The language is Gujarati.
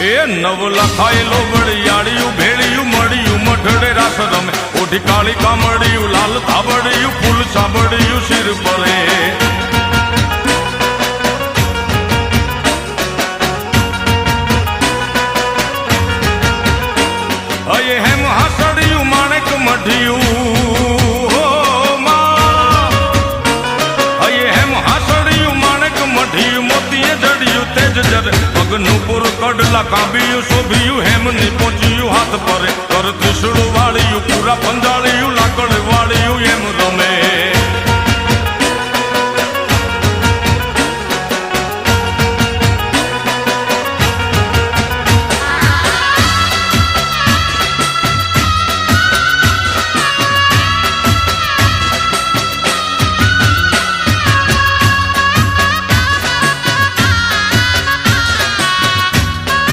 એ નવ લખાયેલો વડિયાળિયું ભેળિયું મળ્યું મઢડે રાસ રમે ઓઢી કાળી કામડિયું લાલ ધાબડિયું ફૂલ સાબડિયું શિર પરે અયે હેમ હાસડિયું માણેક મઢિયું અયે હેમ હાસડિયું માણેક મઢિયું મોતીએ જડિયું તેજ જરે પગનું પુર કડલા કાંબિયું શોભિયું હેમની પહોંચ્યું હાથ પરે કર ત્રિશુળ વાળિયું પૂરા પંજાળિયું